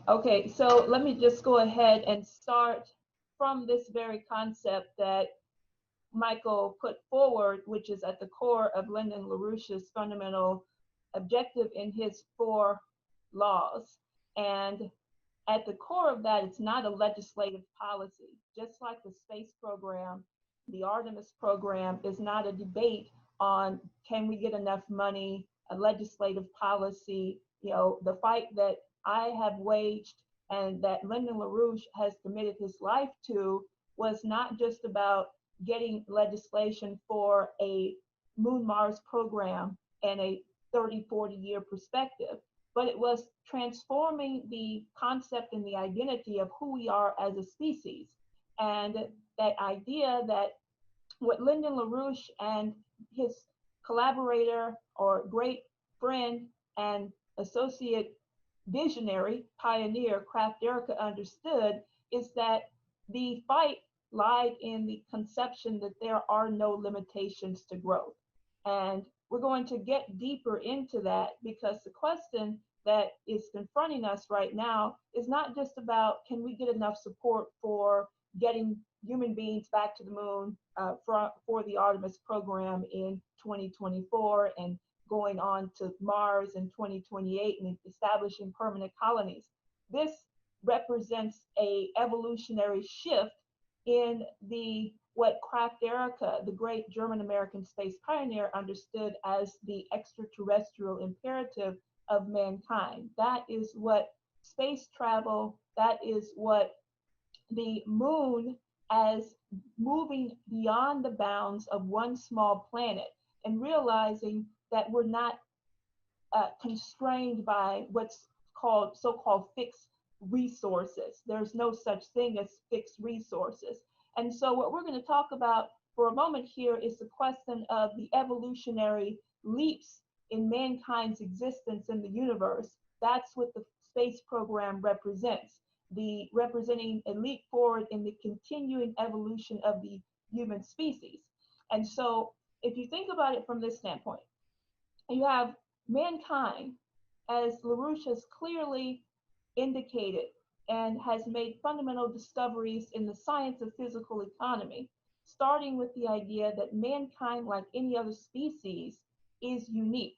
Okay, so let me just go ahead and start from this very concept that Michael put forward, which is at the core of Lyndon LaRouche's fundamental objective in his four laws. And at the core of that, it's not a legislative policy. Just like the space program, the Artemis program is not a debate on can we get enough money, a legislative policy. The fight that I have waged and that Lyndon LaRouche has committed his life to was not just about getting legislation for a Moon Mars program and a 30, 40-year perspective, but it was transforming the concept and the identity of who we are as a species. And that idea that what Lyndon LaRouche and his collaborator or great friend and associate visionary pioneer Kraft Erica understood is that the fight lied in the conception that there are no limitations to growth. And we're going to get deeper into that because the question that is confronting us right now is not just about can we get enough support for getting human beings back to the moon for the Artemis program in 2024 and going on to Mars in 2028 and establishing permanent colonies. This represents a evolutionary shift in the what Kraft Erica, the great German American space pioneer, understood as the extraterrestrial imperative of mankind. That is what space travel, that is what the moon as moving beyond the bounds of one small planet and realizing that we're not constrained by what's called so-called fixed resources. There's no such thing as fixed resources. And so what we're going to talk about for a moment here is the question of the evolutionary leaps in mankind's existence in the universe. That's what the space program represents, the representing a leap forward in the continuing evolution of the human species. And so if you think about it from this standpoint, you have mankind, as LaRouche has clearly indicated and has made fundamental discoveries in the science of physical economy, starting with the idea that mankind, like any other species, is unique.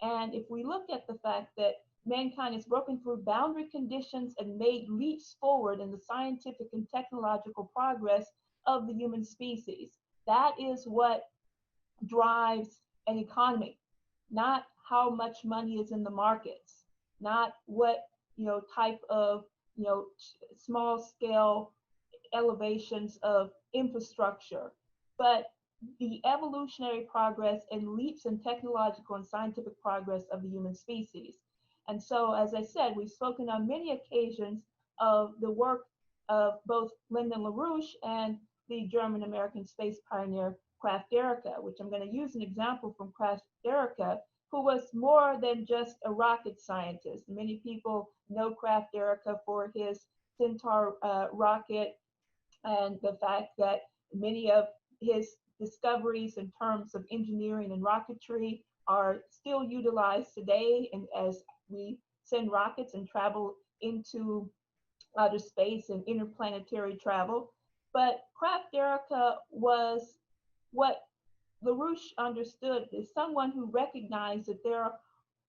And if we look at the fact that mankind has broken through boundary conditions and made leaps forward in the scientific and technological progress of the human species, that is what drives an economy, not how much money is in the markets, not what type of small scale elevations of infrastructure, but the evolutionary progress and leaps in technological and scientific progress of the human species. And so, as I said, we've spoken on many occasions of the work of both Lyndon LaRouche and the German American space pioneer Kraft Erica, which I'm going to use an example from Kraft Erica, who was more than just a rocket scientist. Many people know Kraft Erica for his Centaur rocket and the fact that many of his discoveries in terms of engineering and rocketry are still utilized today, and as we send rockets and travel into outer space and interplanetary travel. But Kraft Erica was what LaRouche understood is someone who recognized that there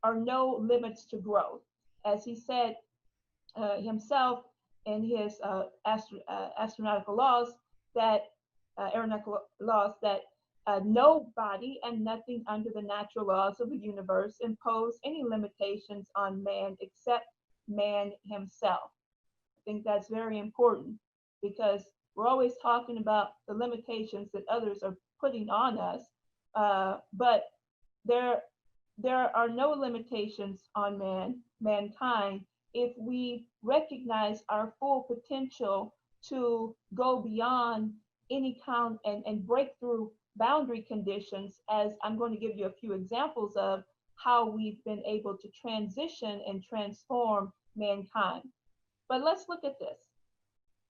are no limits to growth. As he said himself in his astronautical laws, that aeronautical laws, that nobody and nothing under the natural laws of the universe impose any limitations on man except man himself. I think that's very important because we're always talking about the limitations that others are putting on us, but there are no limitations on mankind if we recognize our full potential to go beyond any kind and break through boundary conditions, as I'm going to give you a few examples of how we've been able to transition and transform mankind. But let's look at this.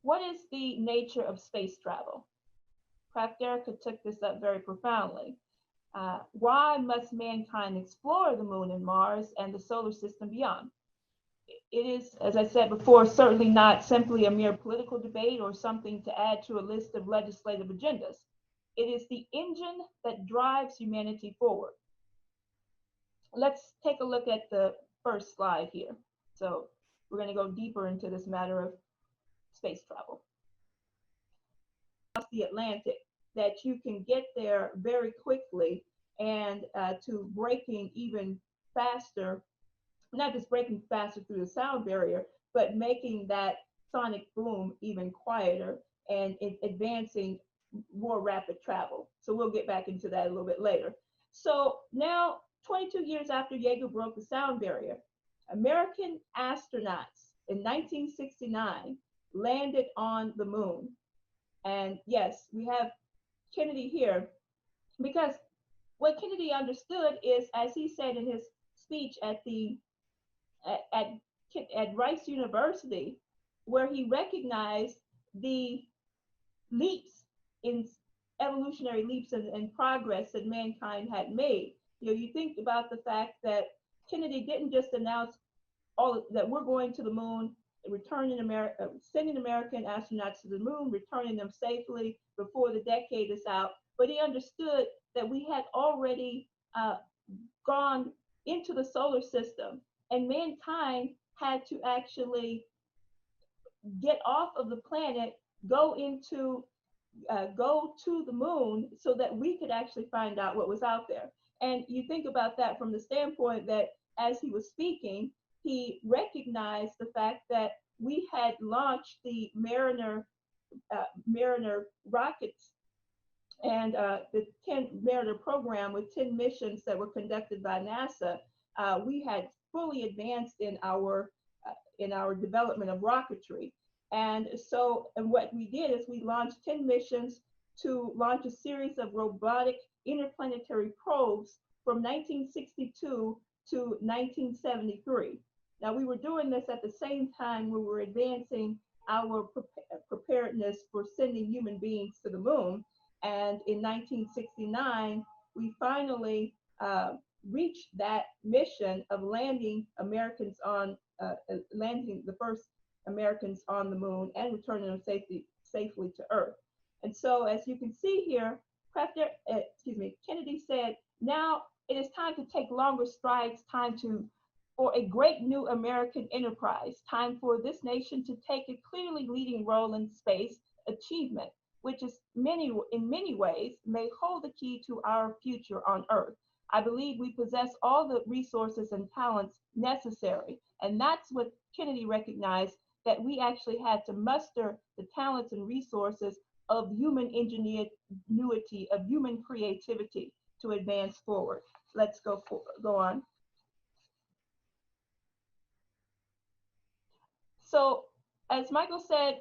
What is the nature of space travel? Kraft Erica took this up very profoundly. Why must mankind explore the moon and Mars and the solar system beyond? It is, as I said before, certainly not simply a mere political debate or something to add to a list of legislative agendas. It is the engine that drives humanity forward. Let's take a look at the first slide here. So we're going to go deeper into this matter of space travel. Across the Atlantic, that you can get there very quickly and to breaking even faster, not just breaking faster through the sound barrier, but making that sonic boom even quieter and advancing more rapid travel. So we'll get back into that a little bit later. So now, 22 years after Yeager broke the sound barrier, American astronauts in 1969 landed on the moon. And yes, we have Kennedy here because what Kennedy understood is, as he said in his speech at, at Rice University, where he recognized the leaps in evolutionary leaps and progress that mankind had made. You know, you think about the fact that Kennedy didn't just announce all that we're going to the moon, returning America, sending American astronauts to the moon, returning them safely before the decade is out. But he understood that we had already gone into the solar system, and mankind had to actually get off of the planet, go into go to the moon so that we could actually find out what was out there. And you think about that from the standpoint that as he was speaking, he recognized the fact that we had launched the Mariner rockets and the 10 Mariner program with 10 missions that were conducted by NASA. We had fully advanced in our development of rocketry. And so, and what we did is we launched 10 missions to launch a series of robotic interplanetary probes from 1962 to 1973. Now, we were doing this at the same time we were advancing our preparedness for sending human beings to the moon. And in 1969, we finally reached that mission of landing Americans on, landing the first Americans on the moon and returning them safely to Earth. And so, as you can see here, Kennedy said, now it is time to take longer strides, time for a great new American enterprise, time for this nation to take a clearly leading role in space achievement, which is in many ways may hold the key to our future on Earth. I believe we possess all the resources and talents necessary. And that's what Kennedy recognized, that we actually had to muster the talents and resources of human ingenuity, of human creativity to advance forward. Let's go on. So, as Michael said,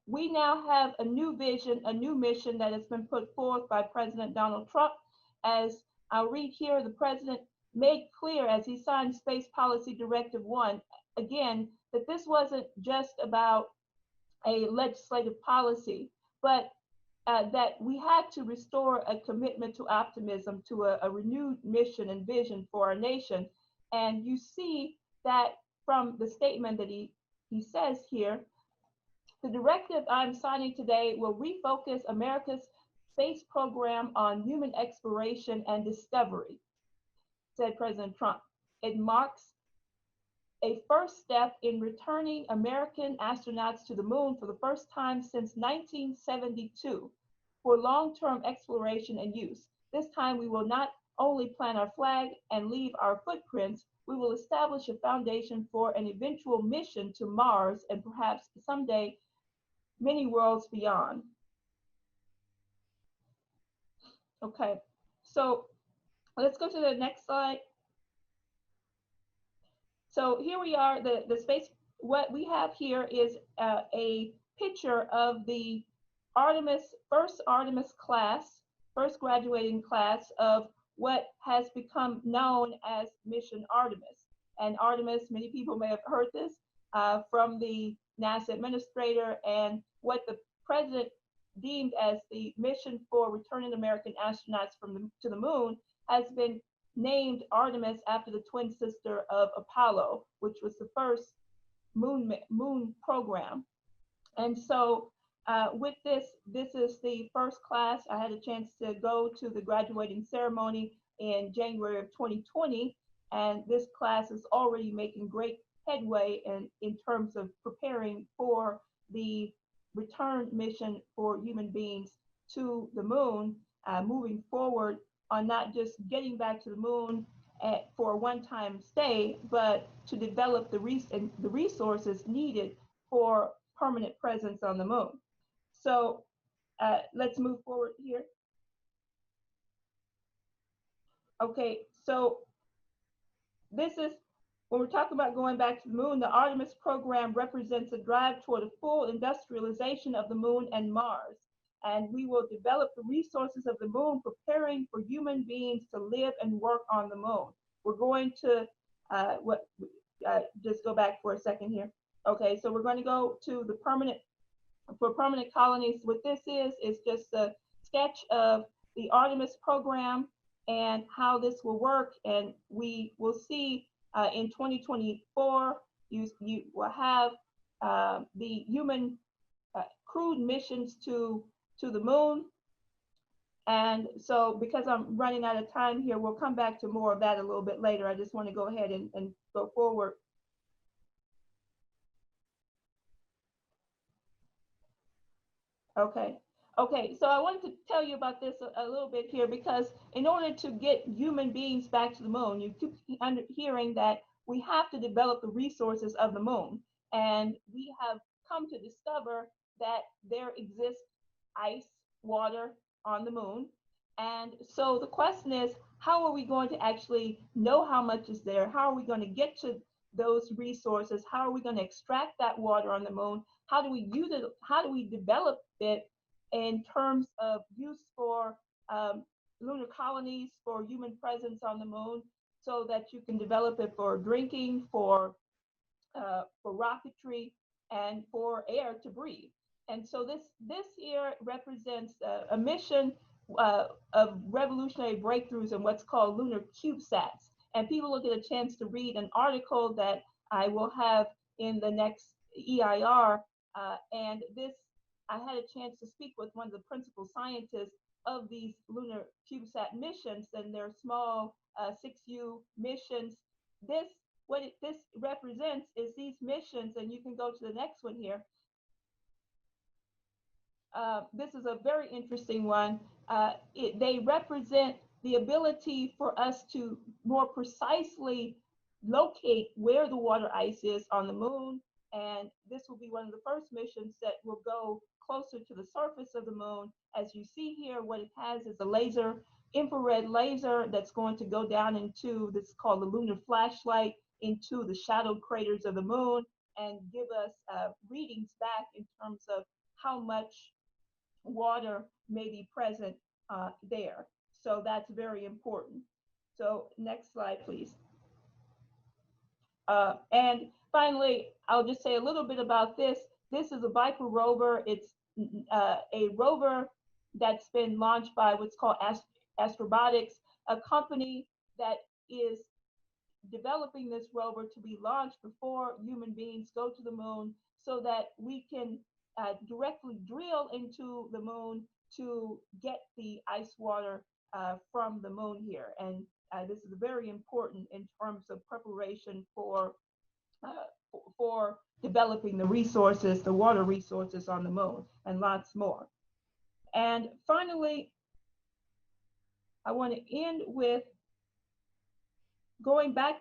we now have a new vision, a new mission that has been put forth by President Donald Trump. As I'll read here, the president made clear as he signed Space Policy Directive 1, again, that this wasn't just about a legislative policy, but that we had to restore a commitment to optimism, to a renewed mission and vision for our nation. And you see that from the statement that he says here, the directive I'm signing today will refocus America's space program on human exploration and discovery, said President Trump. It marks a first step in returning American astronauts to the moon for the first time since 1972 for long-term exploration and use. This time we will not only plant our flag and leave our footprints, we will establish a foundation for an eventual mission to Mars and perhaps someday many worlds beyond. Okay, so let's go to the next slide. So here we are, the space, what we have here is a picture of the first Artemis class, first graduating class of what has become known as Mission Artemis. And Artemis, many people may have heard this from the NASA administrator, and what the president deemed as the mission for returning American astronauts to the moon has been named Artemis after the twin sister of Apollo, which was the first moon program. And so with this is the first class. I had a chance to go to the graduating ceremony in January of 2020, and this class is already making great headway in terms of preparing for the return mission for human beings to the moon, moving forward on not just getting back to the moon for a one-time stay, but to develop the resources needed for permanent presence on the moon. So let's move forward here. Okay, so this is when we're talking about going back to the moon, the Artemis program represents a drive toward a full industrialization of the moon and Mars. And we will develop the resources of the moon, preparing for human beings to live and work on the moon. We're going to just go back for a second here. Okay, so we're going to go to the permanent colonies. What this is just a sketch of the Artemis program and how this will work. And we will see in 2024, you will have the human crewed missions to the moon. And so because I'm running out of time here, we'll come back to more of that a little bit later. I just want to go ahead and go forward. Okay. Okay, so I wanted to tell you about this a little bit here because in order to get human beings back to the moon, you keep hearing that we have to develop the resources of the moon. And we have come to discover that there exists ice, water on the moon. And so the question is, how are we going to actually know how much is there? How are we going to get to those resources? How are we going to extract that water on the moon? How do we use it? How do we develop it in terms of use for lunar colonies, for human presence on the moon, so that you can develop it for drinking, for rocketry, and for air to breathe. And so this here represents a mission of revolutionary breakthroughs in what's called lunar CubeSats. And people will get a chance to read an article that I will have in the next EIR. And this, I had a chance to speak with one of the principal scientists of these lunar CubeSat missions, and they're small 6U missions. This represents is these missions, and you can go to the next one here. This is a very interesting one. They represent the ability for us to more precisely locate where the water ice is on the moon. And this will be one of the first missions that will go closer to the surface of the moon. As you see here, what it has is a laser, infrared laser that's going to go down into this is called the lunar flashlight, into the shadow craters of the moon and give us readings back in terms of how much water may be present there. So that's very important. So next slide, please. And finally, I'll just say a little bit about this. This is a Viper rover. It's a rover that's been launched by what's called Astrobotics, a company that is developing this rover to be launched before human beings go to the moon so that we can directly drill into the moon to get the ice water from the moon here. And this is very important in terms of preparation for developing the resources, the water resources on the moon, and lots more. And finally, I want to end with going back.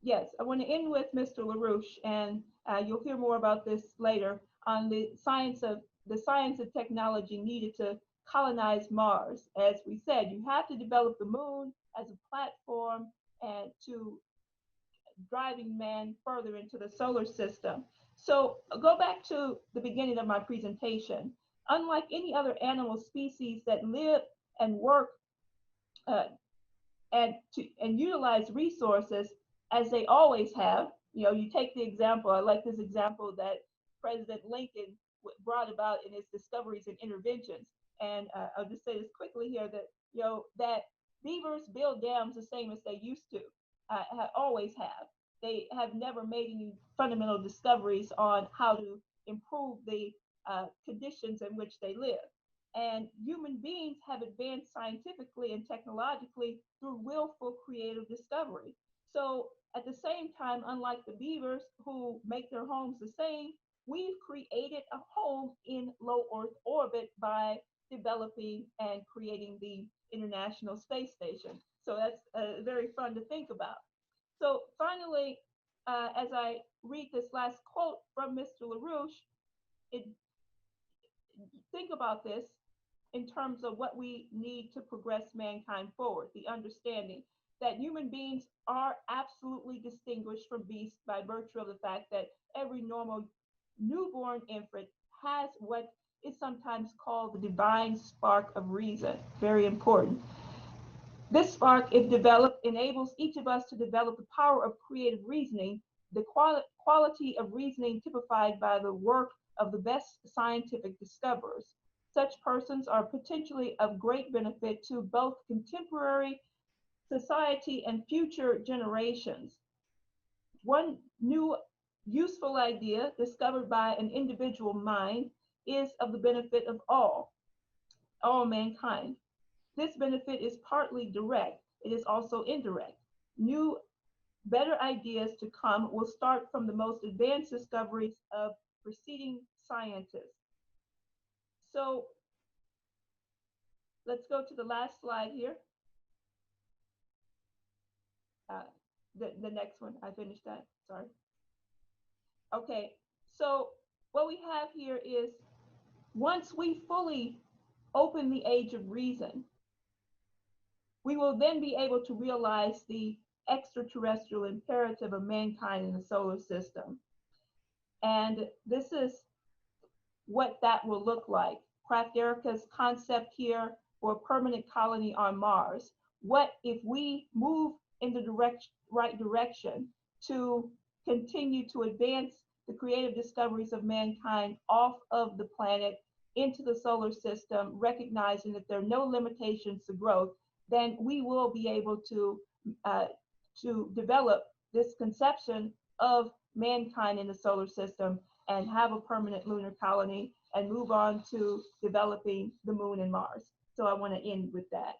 Yes, I want to end with Mr. LaRouche, and you'll hear more about this later on the science and technology needed to colonize Mars. As we said, you have to develop the moon as a platform and to driving man further into the solar system. So go back to the beginning of my presentation. Unlike any other animal species that live and work and utilize resources as they always have, you take the example, I like this example that President Lincoln brought about in his discoveries and interventions. And I'll just say this quickly here that, that beavers build dams the same as they used to, always have. they have never made any fundamental discoveries on how to improve the conditions in which they live. And human beings have advanced scientifically and technologically through willful creative discovery. So at the same time, unlike the beavers who make their homes the same, we've created a home in low Earth orbit by developing and creating the International Space Station. So that's very fun to think about. So finally, as I read this last quote from Mr. LaRouche, it, think about this in terms of what we need to progress mankind forward, the understanding that human beings are absolutely distinguished from beasts by virtue of the fact that every normal newborn infant has what is sometimes called the divine spark of reason. Very important. This spark, if developed, enables each of us to develop the power of creative reasoning, the quality of reasoning typified by the work of the best scientific discoverers. Such persons are potentially of great benefit to both contemporary society and future generations. One new useful idea discovered by an individual mind is of the benefit of all mankind. This benefit is partly direct, it is also indirect. New, better ideas to come will start from the most advanced discoveries of preceding scientists. So let's go to the last slide here. Uh, the next one, I finished that, sorry. Okay, so what we have here is once we fully open the age of reason, we will then be able to realize the extraterrestrial imperative of mankind in the solar system. And this is what that will look like. Kraft Erica's concept here for a permanent colony on Mars. What if we move in the right direction to continue to advance the creative discoveries of mankind off of the planet into the solar system, recognizing that there are no limitations to growth, then we will be able to develop this conception of mankind in the solar system and have a permanent lunar colony and move on to developing the moon and Mars. So I want to end with that.